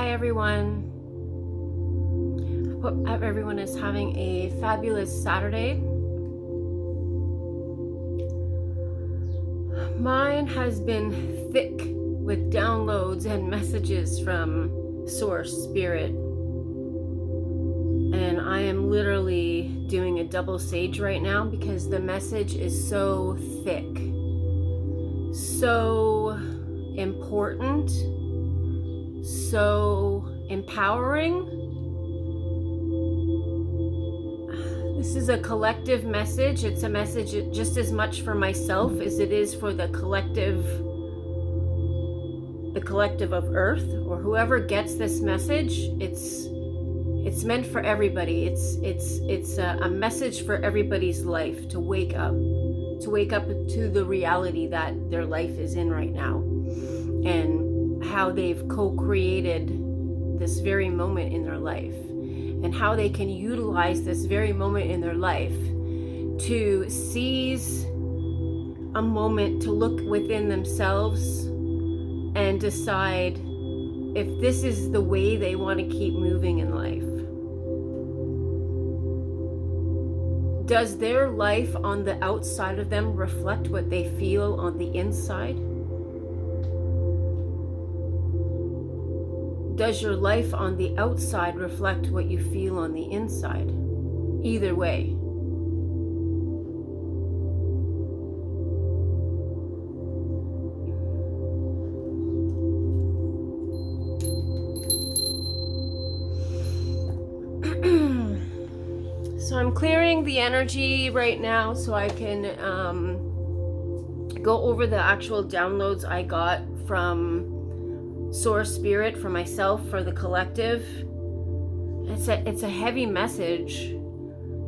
Hi everyone. I hope everyone is having a fabulous Saturday. Mine has been thick with downloads and messages from Source Spirit. And I am literally doing a double sage right now because the message is so thick, so important, so empowering. This is a collective message. It's a message just as much for myself as it is for the collective of Earth, or whoever gets this message. It's meant for everybody. It's a message for everybody's life to wake up to the reality that their life is in right now, and how they've co-created this very moment in their life, and how they can utilize this very moment in their life to seize a moment to look within themselves and decide if this is the way they want to keep moving in life. Does their life on the outside of them reflect what they feel on the inside? Does your life on the outside reflect what you feel on the inside? Either way. So I'm clearing the energy right now so I can go over the actual downloads I got from Source Spirit, for myself, for the collective. It's a heavy message.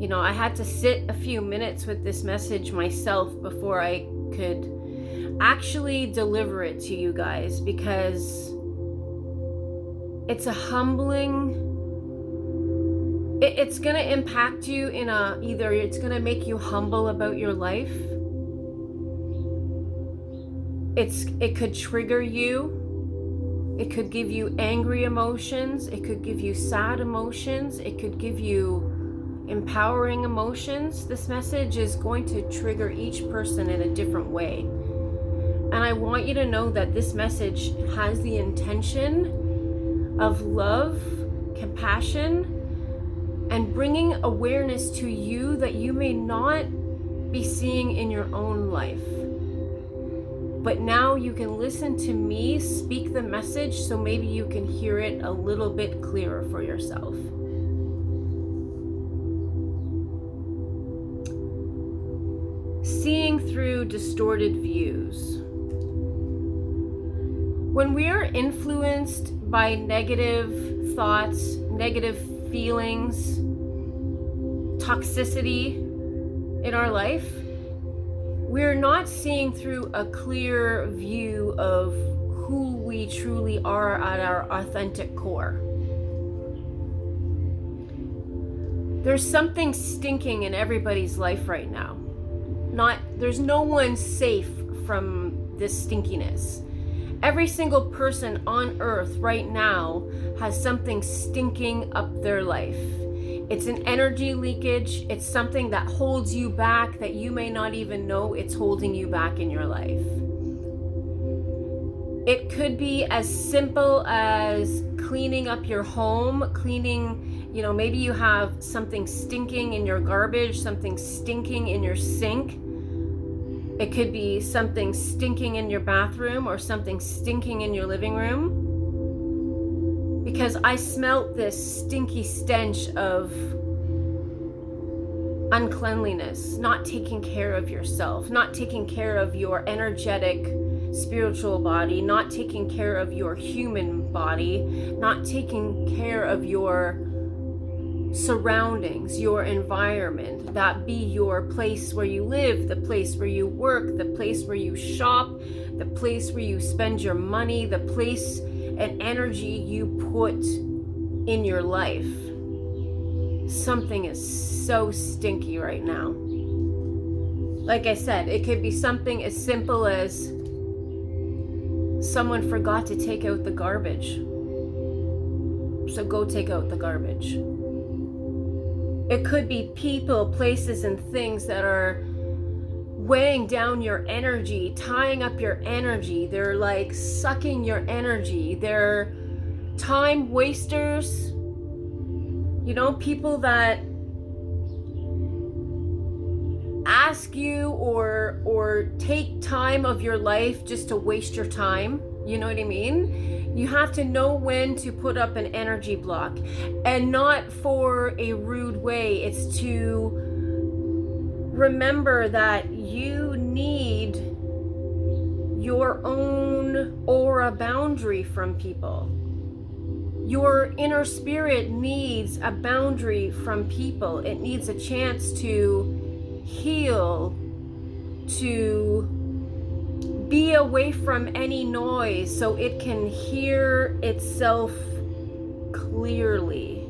You know, I had to sit a few minutes with this message myself before I could actually deliver it to you guys, because it's a humbling. It's going to impact you in either it's going to make you humble about your life. It could trigger you. It could give you angry emotions. It could give you sad emotions. It could give you empowering emotions. This message is going to trigger each person in a different way. And I want you to know that this message has the intention of love, compassion, and bringing awareness to you that you may not be seeing in your own life. But now you can listen to me speak the message, so maybe you can hear it a little bit clearer for yourself. Seeing through distorted views. When we are influenced by negative thoughts, negative feelings, toxicity in our life, we're not seeing through a clear view of who we truly are at our authentic core. There's something stinking in everybody's life right now. There's no one safe from this stinkiness. Every single person on earth right now has something stinking up their life. It's an energy leakage. It's something that holds you back that you may not even know it's holding you back in your life. It could be as simple as cleaning up your home, maybe you have something stinking in your garbage, something stinking in your sink. It could be something stinking in your bathroom or something stinking in your living room. Because I smelt this stinky stench of uncleanliness, not taking care of yourself, not taking care of your energetic spiritual body, not taking care of your human body, not taking care of your surroundings, your environment, that be your place where you live, the place where you work, the place where you shop, the place where you spend your money, the place and energy you put in your life. Something is so stinky right now. Like I said, it could be something as simple as someone forgot to take out the garbage. so go take out the garbage. It could be people, places, and things that are weighing down your energy, tying up your energy. They're like sucking your energy. They're time wasters. You know, people that ask you or take time of your life just to waste your time. You know what I mean? You have to know when to put up an energy block, and not for a rude way. It's to remember that you need your own aura boundary from people. Your inner spirit needs a boundary from people. It needs a chance to heal, to be away from any noise so it can hear itself clearly,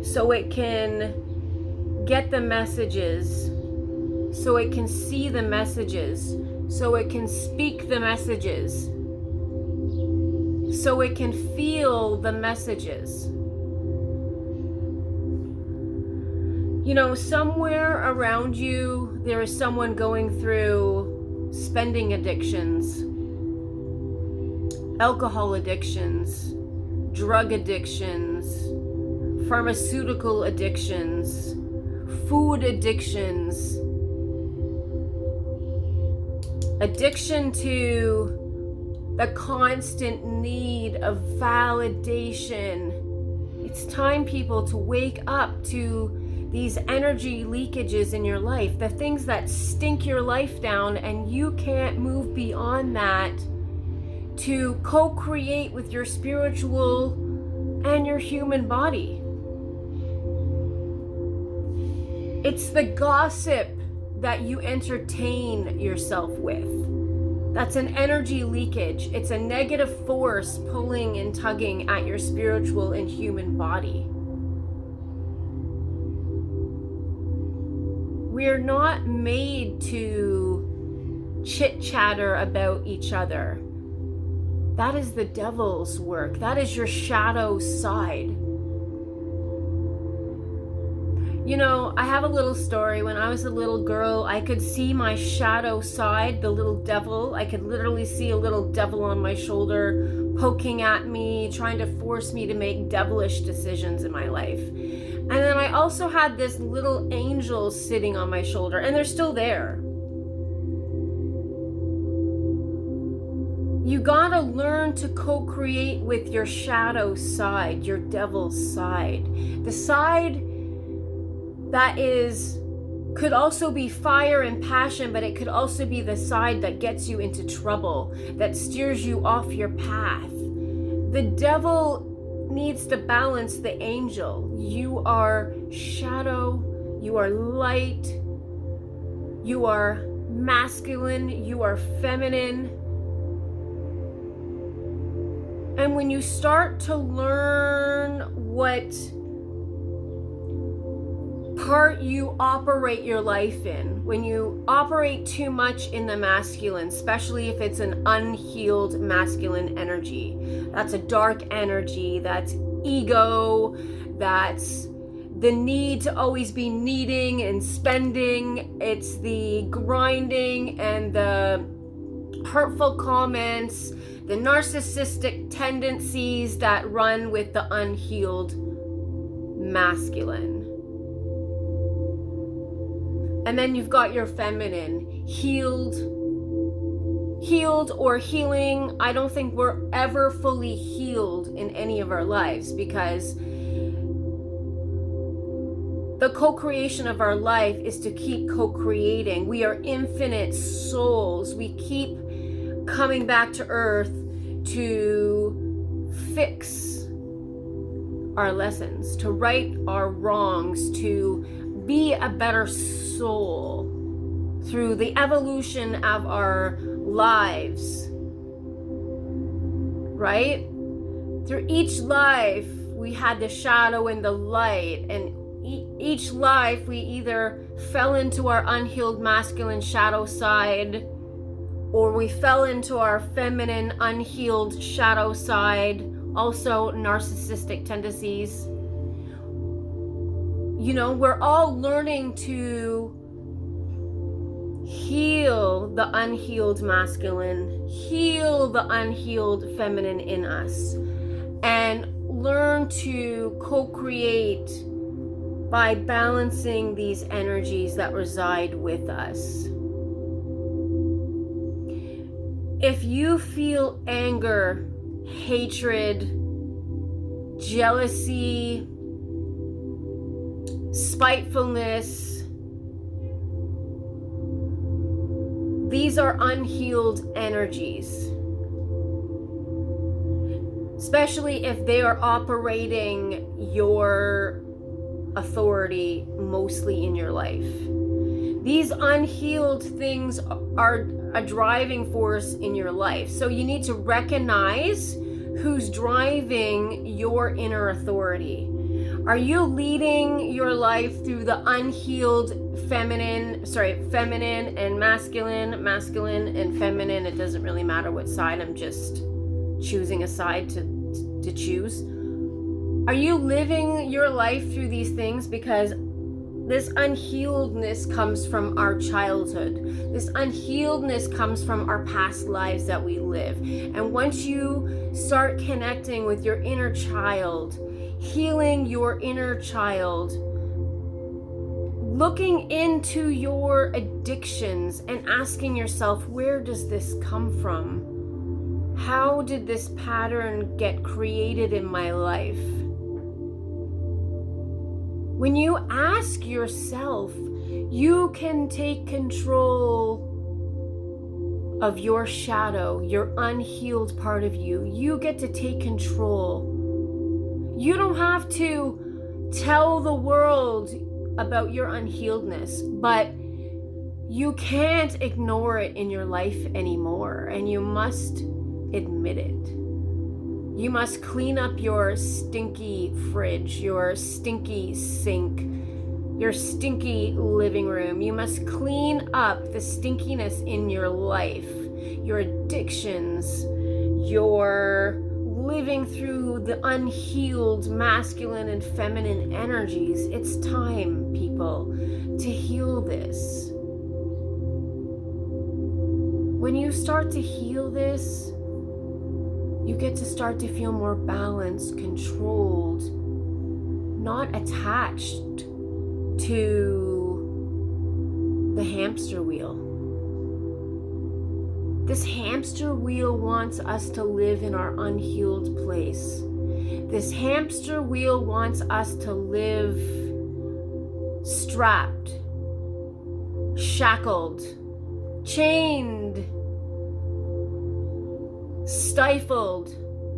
so it can get the messages, so it can see the messages, so it can speak the messages, so it can feel the messages. You know, somewhere around you, there is someone going through spending addictions, alcohol addictions, drug addictions, pharmaceutical addictions, food addictions, addiction to the constant need of validation. It's time, people, to wake up to these energy leakages in your life, the things that stink your life down, and you can't move beyond that to co-create with your spiritual and your human body. It's the gossip that you entertain yourself with. That's an energy leakage. It's a negative force pulling and tugging at your spiritual and human body. We're not made to chit-chatter about each other. That is the devil's work. That is your shadow side. You know, I have a little story. When I was a little girl, I could see my shadow side, the little devil. I could literally see a little devil on my shoulder poking at me, trying to force me to make devilish decisions in my life. And then I also had this little angel sitting on my shoulder, and they're still there. You gotta learn to co-create with your shadow side, your devil side. The side that could also be fire and passion, but it could also be the side that gets you into trouble, that steers you off your path. The devil needs to balance the angel. You are shadow, you are light, you are masculine, you are feminine. And when you start to learn what part you operate your life in, when you operate too much in the masculine, especially if it's an unhealed masculine energy, that's a dark energy, that's ego, that's the need to always be needing and spending, it's the grinding and the hurtful comments, the narcissistic tendencies that run with the unhealed masculine. And then you've got your feminine, healed or healing. I don't think we're ever fully healed in any of our lives, because the co-creation of our life is to keep co-creating. We are infinite souls. We keep coming back to earth to fix our lessons, to right our wrongs, to be a better soul through the evolution of our lives, right? Through each life, we had the shadow and the light, and each life we either fell into our unhealed masculine shadow side, or we fell into our feminine unhealed shadow side, also narcissistic tendencies. You know, we're all learning to heal the unhealed masculine, heal the unhealed feminine in us, and learn to co-create by balancing these energies that reside with us. If you feel anger, hatred, jealousy, spitefulness, these are unhealed energies, especially if they are operating your authority mostly in your life. These unhealed things are a driving force in your life. So you need to recognize who's driving your inner authority. Are you leading your life through the unhealed feminine and masculine and feminine? It doesn't really matter what side. I'm just choosing a side to choose. Are you living your life through these things? Because this unhealedness comes from our childhood. This unhealedness comes from our past lives that we live. And once you start connecting with your inner child, healing your inner child, looking into your addictions and asking yourself, where does this come from? How did this pattern get created in my life? When you ask yourself, you can take control of your shadow, your unhealed part of you. You get to take control. You don't have to tell the world about your unhealedness, but you can't ignore it in your life anymore, and you must admit it. You must clean up your stinky fridge, your stinky sink, your stinky living room. You must clean up the stinkiness in your life, your addictions, your living through the unhealed masculine and feminine energies. It's time, people, to heal this. When you start to heal this, you get to start to feel more balanced, controlled, not attached to the hamster wheel. This hamster wheel wants us to live in our unhealed place. This hamster wheel wants us to live strapped, shackled, chained, stifled.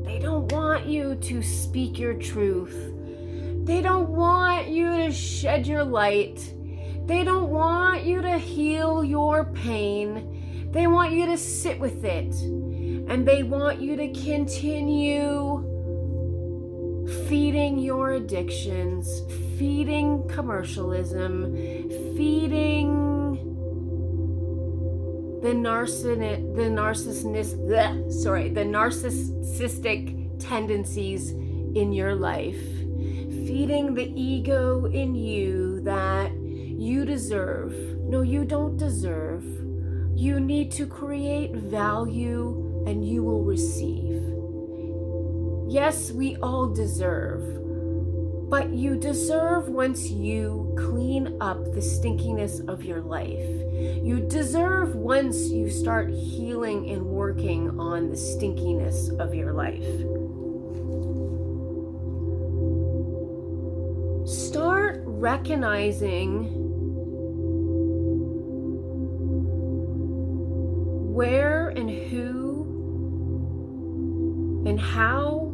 They don't want you to speak your truth. They don't want you to shed your light. They don't want you to heal your pain. They want you to sit with it. And they want you to continue feeding your addictions, feeding commercialism, feeding the narcissistic tendencies in your life, feeding the ego in you that you deserve. No, you don't deserve. You need to create value and you will receive. Yes, we all deserve, but you deserve once you clean up the stinkiness of your life. You deserve once you start healing and working on the stinkiness of your life. Start recognizing where and who and how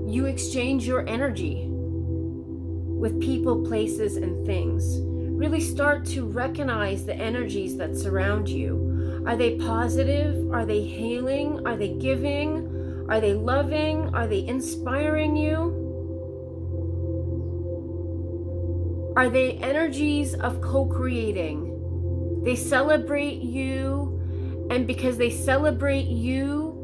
you exchange your energy with people, places, and things. Really start to recognize the energies that surround you. Are they positive? Are they healing? Are they giving? Are they loving? Are they inspiring you? Are they energies of co-creating? They celebrate you, and because they celebrate you,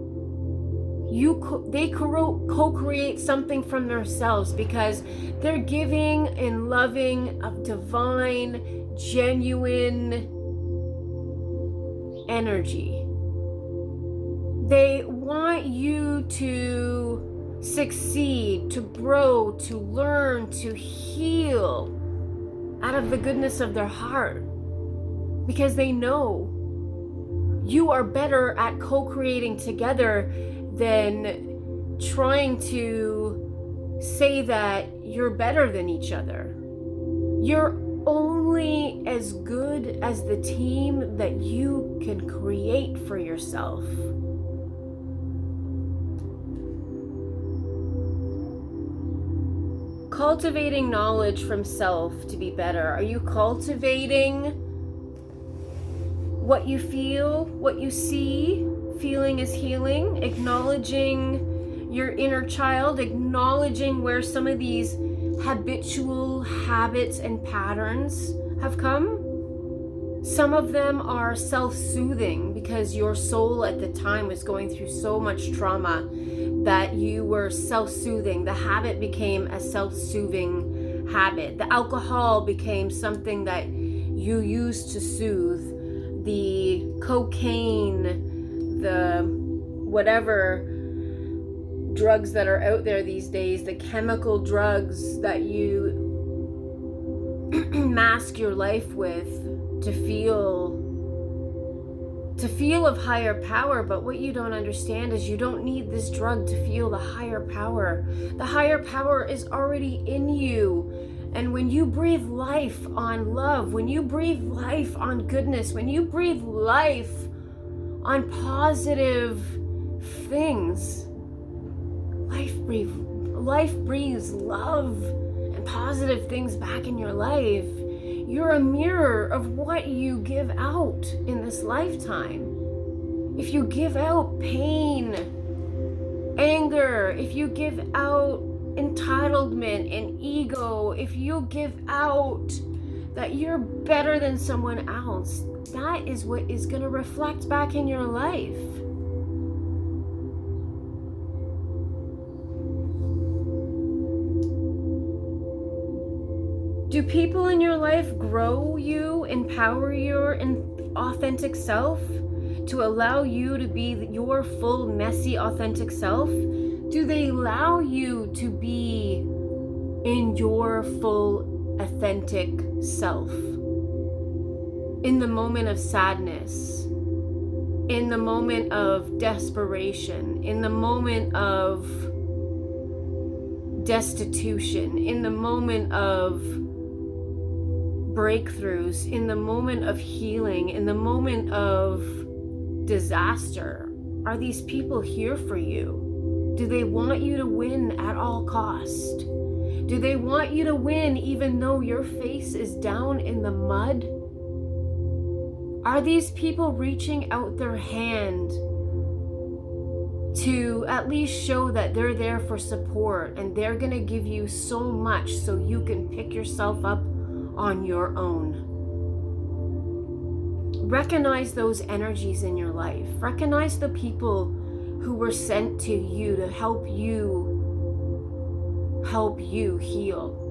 they co-create something from themselves, because they're giving and loving of divine, genuine energy. They want you to succeed, to grow, to learn, to heal out of the goodness of their heart, because they know you are better at co-creating together than trying to say that you're better than each other. You're only as good as the team that you can create for yourself. Cultivating knowledge from self to be better. Are you cultivating what you feel, what you see? Feeling is healing. Acknowledging your inner child, acknowledging where some of these habitual habits and patterns have come. Some of them are self-soothing because your soul at the time was going through so much trauma that you were self-soothing. The habit became a self-soothing habit. The alcohol became something that you used to soothe. The cocaine, the whatever drugs that are out there these days, the chemical drugs that you mask your life with to feel of higher power. But what you don't understand is you don't need this drug to feel the higher power. The higher power is already in you. And when you breathe life on love, when you breathe life on goodness, when you breathe life on positive things, life breathes love and positive things back in your life. You're a mirror of what you give out in this lifetime. If you give out pain, anger, if you give out entitlement and ego, if you give out that you're better than someone else, that is what is going to reflect back in your life. Do people in your life grow you, empower your authentic self to allow you to be your full, messy, authentic self? Do they allow you to be in your full, authentic self? In the moment of sadness, in the moment of desperation, in the moment of destitution, in the moment of breakthroughs, in the moment of healing, in the moment of disaster? Are these people here for you? Do they want you to win at all cost? Do they want you to win even though your face is down in the mud? Are these people reaching out their hand to at least show that they're there for support, and they're going to give you so much so you can pick yourself up on your own? Recognize those energies in your life. Recognize the people who were sent to you to help you heal.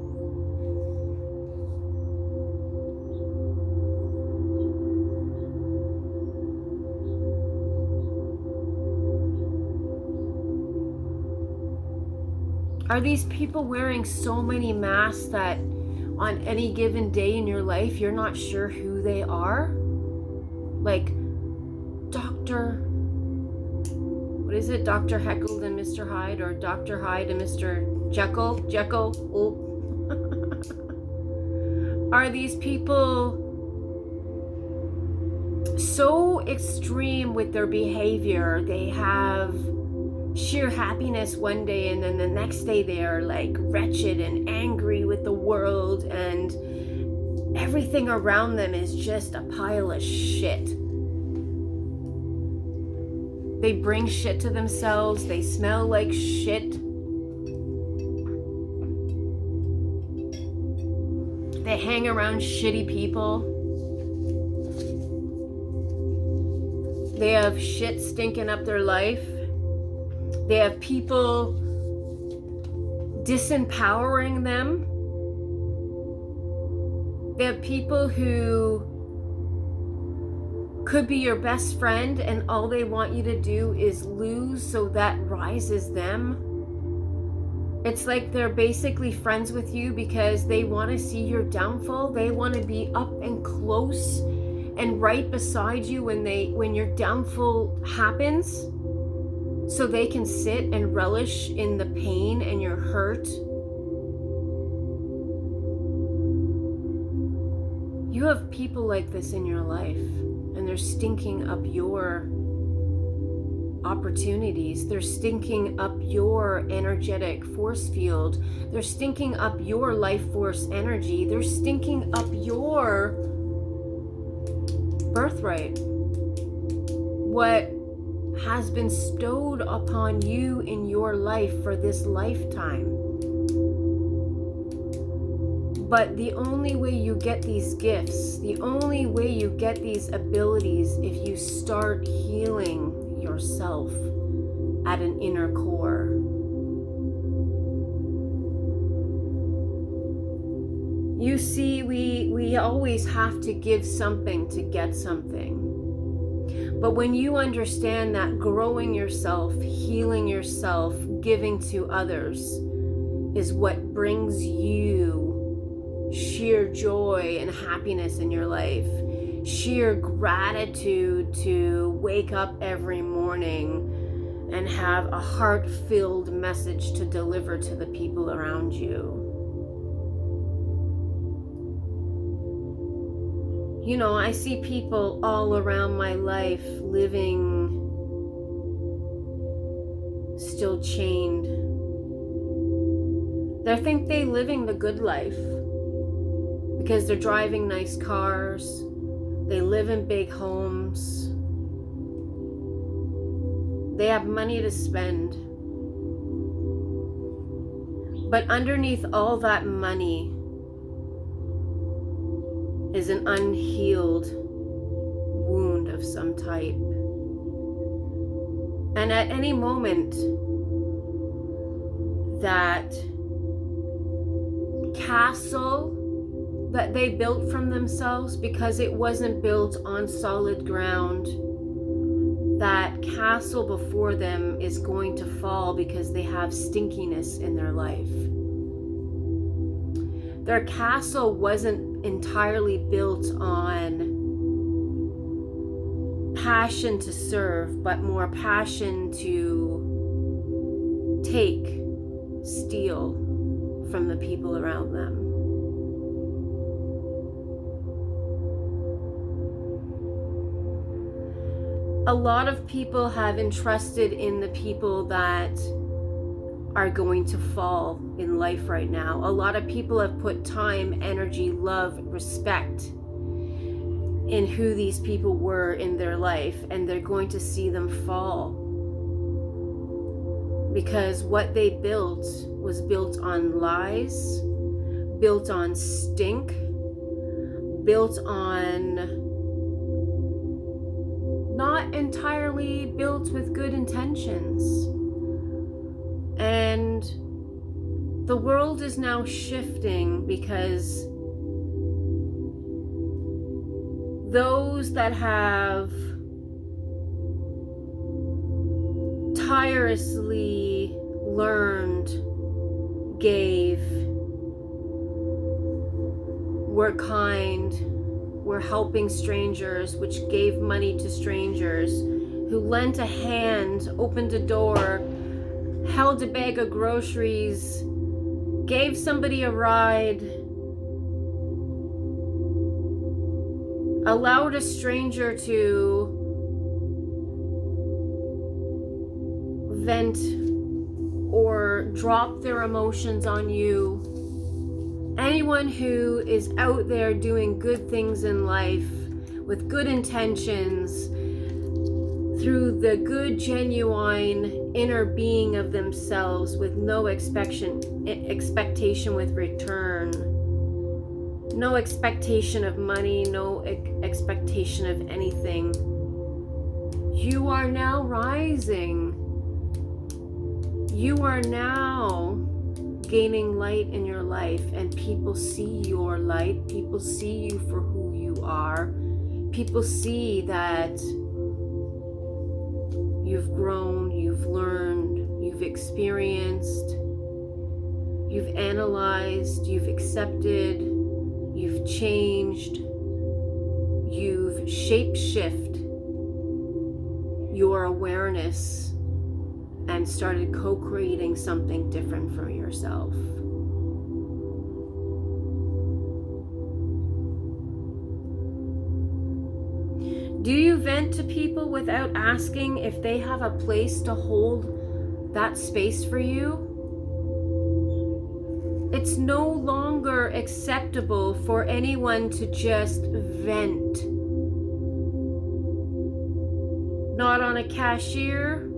Are these people wearing so many masks that on any given day in your life, you're not sure who they are? Like Dr. What is it? Dr. Jekyll and Mr. Hyde, or Dr. Hyde and Mr. Jekyll? Oh. Are these people so extreme with their behavior? They have sheer happiness one day, and then the next day they are like wretched and angry with the world, and everything around them is just a pile of shit. They bring shit to themselves. They smell like shit. They hang around shitty people. They have shit stinking up their life. They have people disempowering them. They have people who could be your best friend and all they want you to do is lose so that rises them. It's like they're basically friends with you because they want to see your downfall. They want to be up and close and right beside you when your downfall happens, so they can sit and relish in the pain and your hurt. You have people like this in your life, and they're stinking up your opportunities. They're stinking up your energetic force field. They're stinking up your life force energy. They're stinking up your birthright. What has been bestowed upon you in your life for this lifetime. But the only way you get these gifts, the only way you get these abilities, if you start healing yourself at an inner core. You see, we always have to give something to get something. But when you understand that growing yourself, healing yourself, giving to others is what brings you sheer joy and happiness in your life, sheer gratitude to wake up every morning and have a heart-filled message to deliver to the people around you. You know, I see people all around my life living still chained. They think they're living the good life because they're driving nice cars, they live in big homes, they have money to spend. But underneath all that money is an unhealed wound of some type. And at any moment, that castle that they built from themselves, because it wasn't built on solid ground, that castle before them is going to fall because they have stinkiness in their life. Their castle wasn't entirely built on passion to serve, but more passion to take, steal from the people around them. A lot of people have entrusted in the people that are going to fall in life right now. A lot of people have put time, energy, love, respect in who these people were in their life, and they're going to see them fall. Because what they built was built on lies, built on stink, built on not entirely built with good intentions. And the world is now shifting because those that have tirelessly learned, gave, were kind, were helping strangers, which gave money to strangers, who lent a hand, opened a door, held a bag of groceries, gave somebody a ride, allowed a stranger to vent or drop their emotions on you. Anyone who is out there doing good things in life with good intentions, through the good, genuine inner being of themselves, with no expectation with return, no expectation of money, no expectation of anything. You are now rising You are now gaining light in your life, and people see your light. People see you for who you are. People see that you've grown, you've learned, you've experienced, you've analyzed, you've accepted, you've changed, you've shape-shifted your awareness and started co-creating something different for yourself. Do you vent to people without asking if they have a place to hold that space for you? It's no longer acceptable for anyone to just vent. Not on a cashier,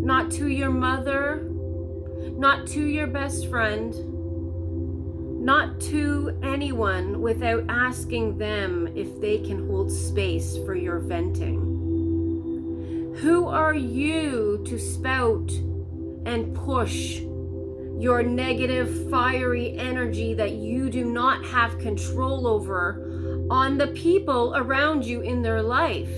not to your mother, not to your best friend, not to anyone without asking them if they can hold space for your venting. Who are you to spout and push your negative, fiery energy that you do not have control over on the people around you in their life?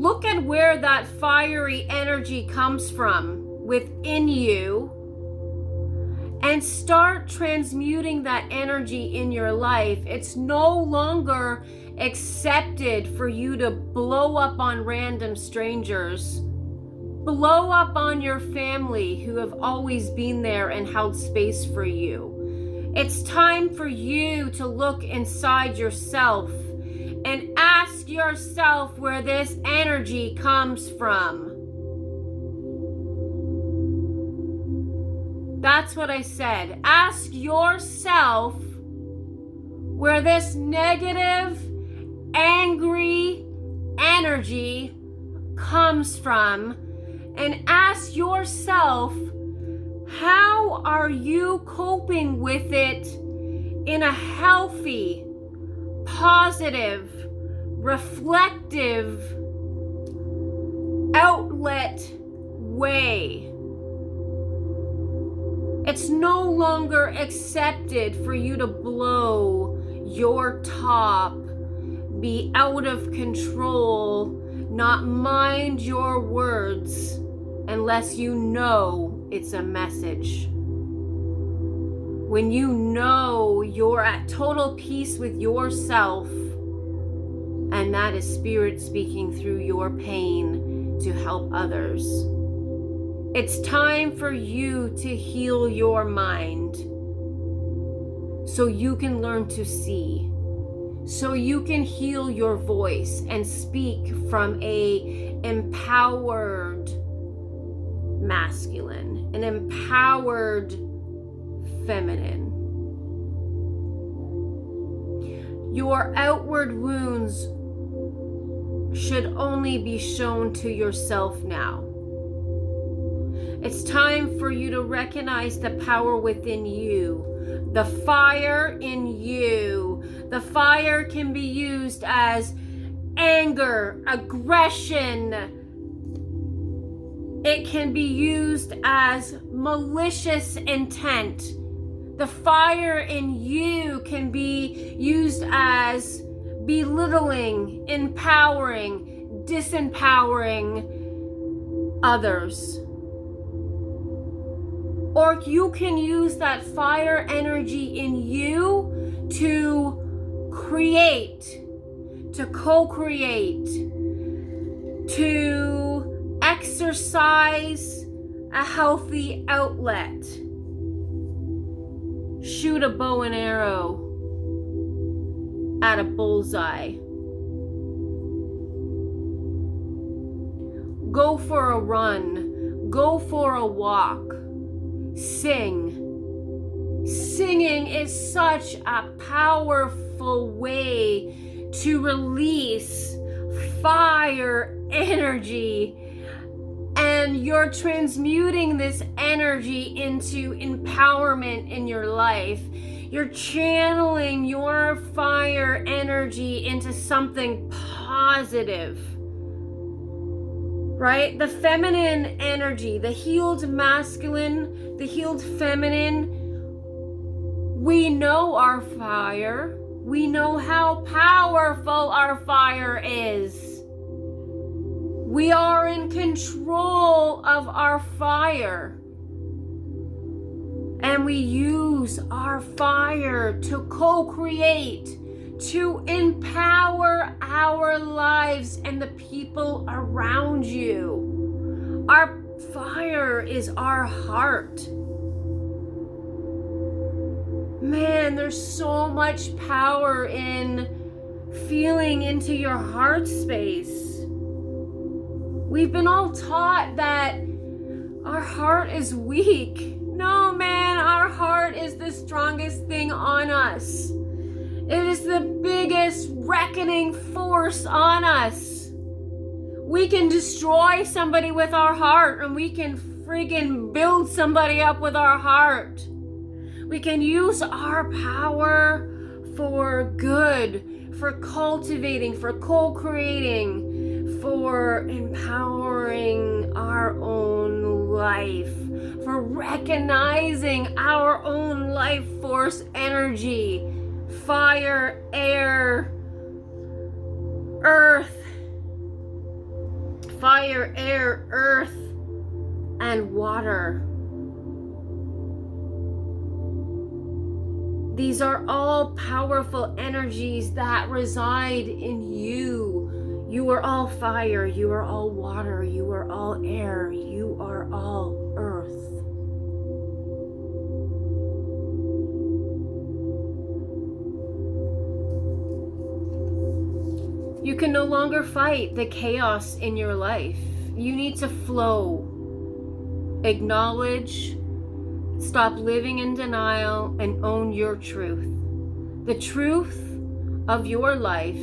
Look at where that fiery energy comes from within you and start transmuting that energy in your life. It's no longer accepted for you to blow up on random strangers, blow up on your family who have always been there and held space for you. It's time for you to look inside yourself and ask yourself where this energy comes from. That's what I said. Ask yourself where this negative, angry energy comes from, and ask yourself, how are you coping with it in a healthy, positive, reflective outlet way? It's no longer accepted for you to blow your top, be out of control, not mind your words unless you know it's a message. When you know you're at total peace with yourself, and that is spirit speaking through your pain to help others. It's time for you to heal your mind so you can learn to see, so you can heal your voice and speak from a empowered masculine, an empowered feminine. Your outward wounds should only be shown to yourself now. It's time for you to recognize the power within you, the fire in you. The fire can be used as anger, aggression. It can be used as malicious intent. The fire in you can be used as belittling, empowering, disempowering others. Or you can use that fire energy in you to create, to co-create, to exercise a healthy outlet. Shoot a bow and arrow at a bullseye. Go for a run. Go for a walk. Sing. Singing is such a powerful way to release fire energy, and you're transmuting this energy into empowerment in your life. You're channeling your fire energy into something positive. right? The feminine energy, the healed masculine, the healed feminine. We know our fire. We know how powerful our fire is. We are in control of our fire. And we use our fire to co-create, to empower our lives and the people around you. Our fire is our heart. Man, there's so much power in feeling into your heart space. We've been all taught that our heart is weak. No, man, our heart is the strongest thing on us. It is the biggest reckoning force on us. We can destroy somebody with our heart, and we can friggin' build somebody up with our heart. We can use our power for good, for cultivating, for co-creating, for empowering our own life, for recognizing our own life force energy, fire, air, earth, fire, air, earth, and water. These are all powerful energies that reside in you. You are all fire, you are all water, you are all air, you are all earth. You can no longer fight the chaos in your life. You need to flow, acknowledge, stop living in denial, and own your truth. The truth of your life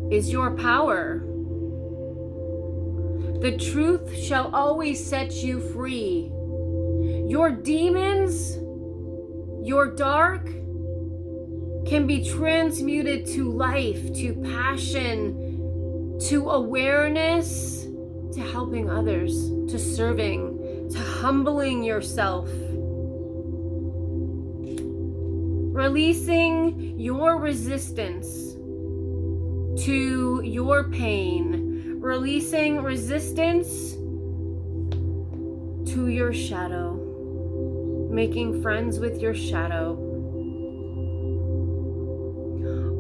is your power. The truth shall always set you free. Your demons, your dark, can be transmuted to life, to passion, to awareness, to helping others, to serving, to humbling yourself. Releasing your resistance to your pain. Releasing resistance to your shadow. Making friends with your shadow.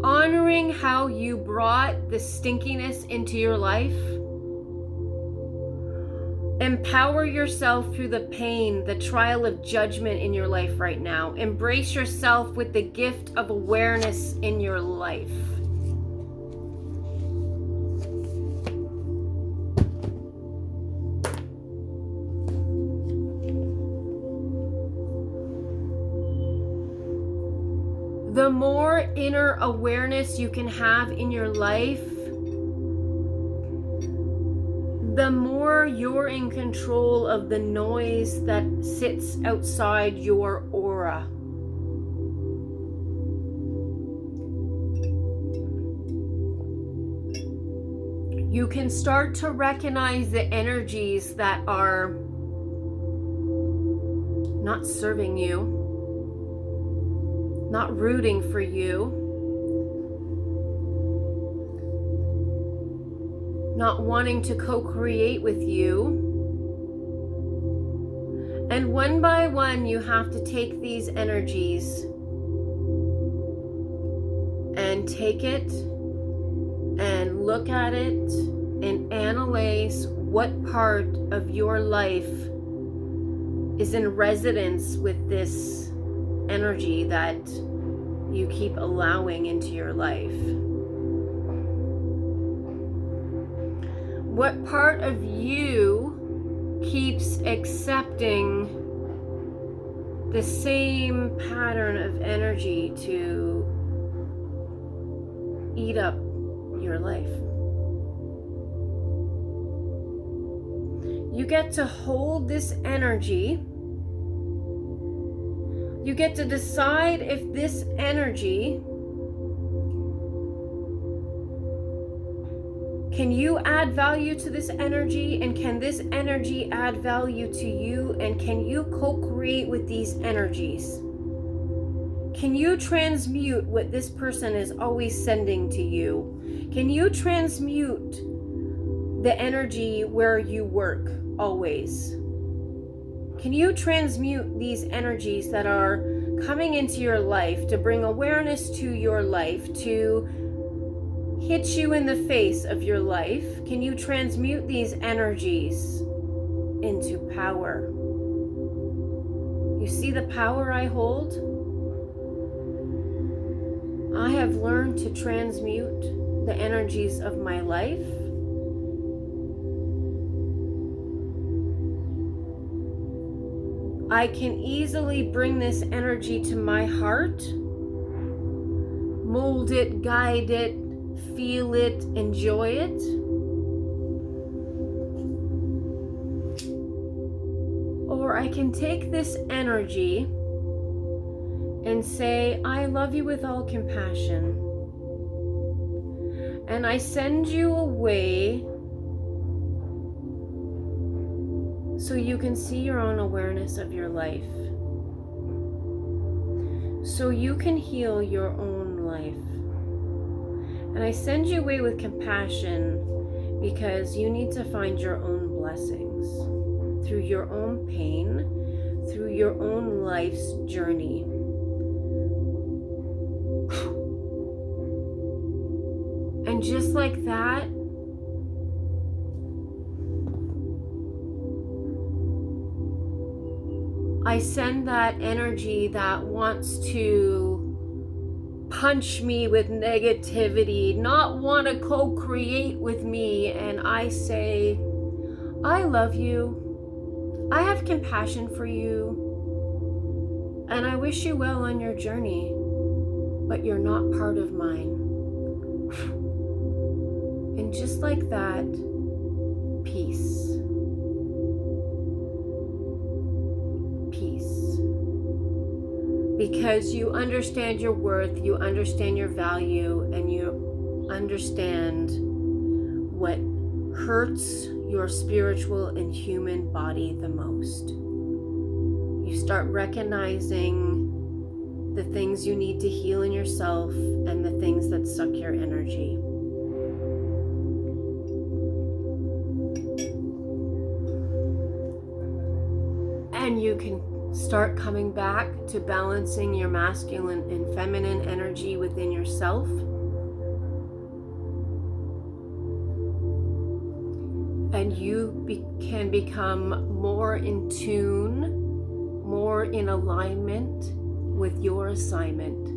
Honoring how you brought the stinkiness into your life. Empower yourself through the pain, the trial of judgment in your life right now. Embrace yourself with the gift of awareness in your life. The more inner awareness you can have in your life, the more you're in control of the noise that sits outside your aura. You can start to recognize the energies that are not serving you, not rooting for you, not wanting to co-create with you. And one by one, you have to take these energies and take it and look at it and analyze what part of your life is in resonance with this energy that you keep allowing into your life. What part of you keeps accepting the same pattern of energy to eat up your life? You get to hold this energy. You get to decide if this energy Can you add value to this energy? And can this energy add value to you? And can you co-create with these energies? Can you transmute what this person is always sending to you? Can you transmute the energy where you work always? Can you transmute these energies that are coming into your life to bring awareness to your life, to hit you in the face of your life? Can you transmute these energies into power? You see the power I hold? I have learned to transmute the energies of my life. I can easily bring this energy to my heart, mold it, guide it, feel it, enjoy it. Or I can take this energy and say, I love you with all compassion. And I send you away so you can see your own awareness of your life. So you can heal your own life. And I send you away with compassion because you need to find your own blessings through your own pain, through your own life's journey. And just like that, I send that energy that wants to punch me with negativity, not want to co-create with me, and I say, I love you, I have compassion for you, and I wish you well on your journey, but you're not part of mine. And just like that, peace. Peace. Because you understand your worth, you understand your value, and you understand what hurts your spiritual and human body the most. You start recognizing the things you need to heal in yourself and the things that suck your energy. And you can start coming back to balancing your masculine and feminine energy within yourself. And you can become more in tune, more in alignment with your assignment.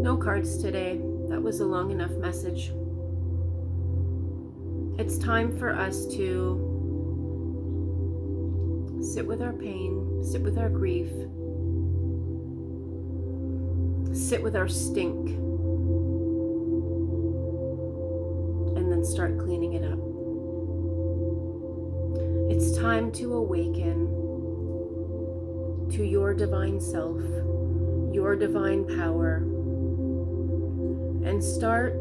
No cards today. That was a long enough message. It's time for us to sit with our pain, sit with our grief, sit with our stink, and then start cleaning it up. It's time to awaken to your divine self, your divine power, and start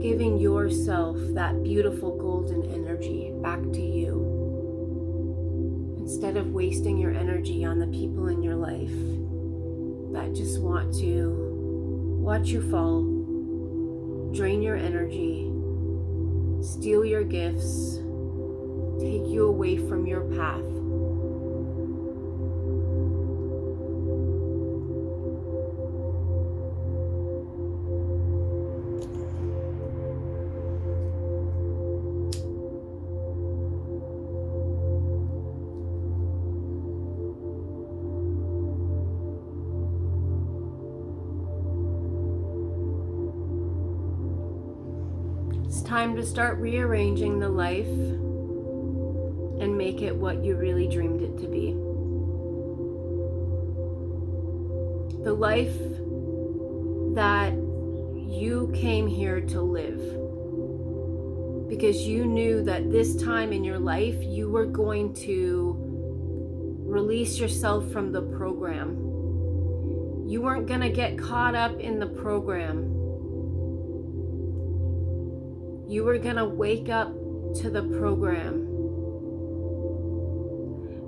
giving yourself that beautiful golden energy back to you. Instead of wasting your energy on the people in your life that just want to watch you fall, drain your energy, steal your gifts, take you away from your path. It's time to start rearranging the life and make it what you really dreamed it to be. The life that you came here to live. because you knew that this time in your life you were going to release yourself from the program. You weren't going to get caught up in the program. You were going to wake up to the program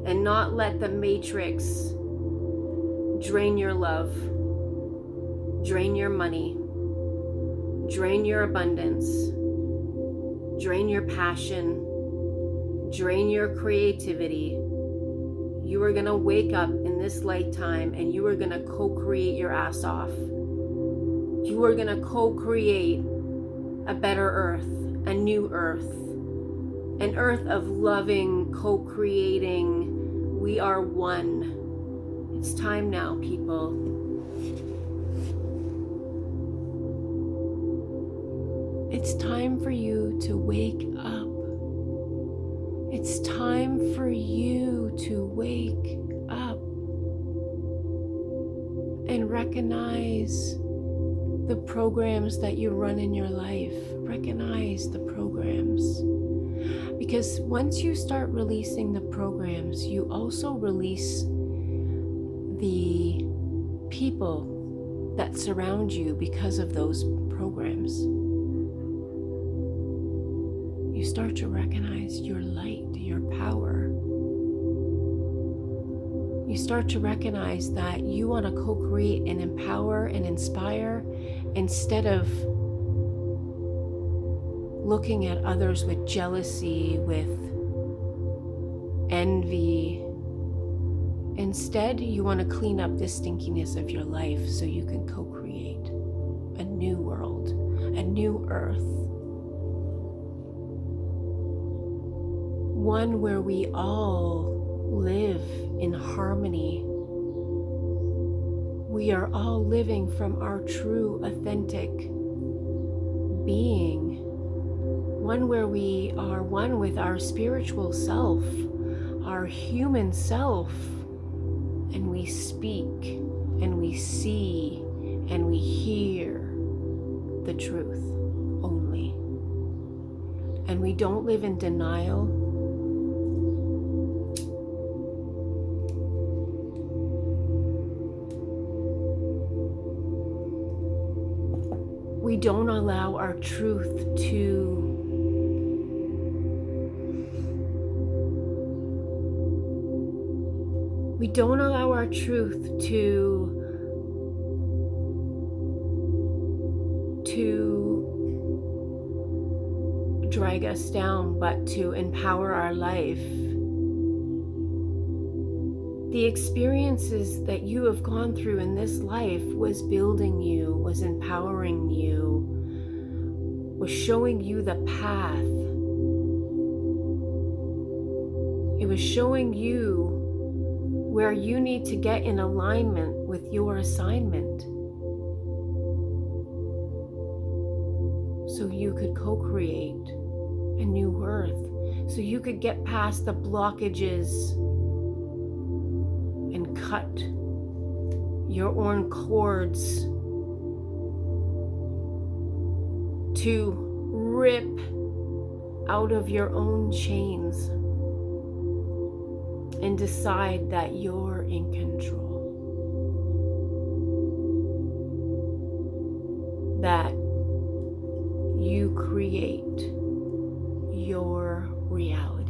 and not let the matrix drain your love, drain your money, drain your abundance, drain your passion, drain your creativity. You are going to wake up in this lifetime and you are going to co-create your ass off. You are going to co-create a better earth, a new earth, an earth of loving, co-creating. We are one. It's time now, people. It's time for you to wake up. It's time for you to wake up and recognize the programs that you run in your life. Recognize the programs. Because once you start releasing the programs, you also release the people that surround you because of those programs. You start to recognize your light, your power. You start to recognize that you want to co-create and empower and inspire instead of looking at others with jealousy, with envy. Instead, you want to clean up the stinkiness of your life so you can co-create a new world, a new earth. One where we all live in harmony. We are all living from our true, authentic being. One where we are one with our spiritual self, our human self, and we speak, and we see, and we hear the truth only. And we don't live in denial. We don't allow our truth to drag us down, but to empower our life. The experiences that you have gone through in this life was building you, was empowering you, was showing you the path. It was showing you where you need to get in alignment with your assignment so you could co-create a new earth, so you could get past the blockages and cut your own cords to rip out of your own chains and decide that you're in control. That you create your reality.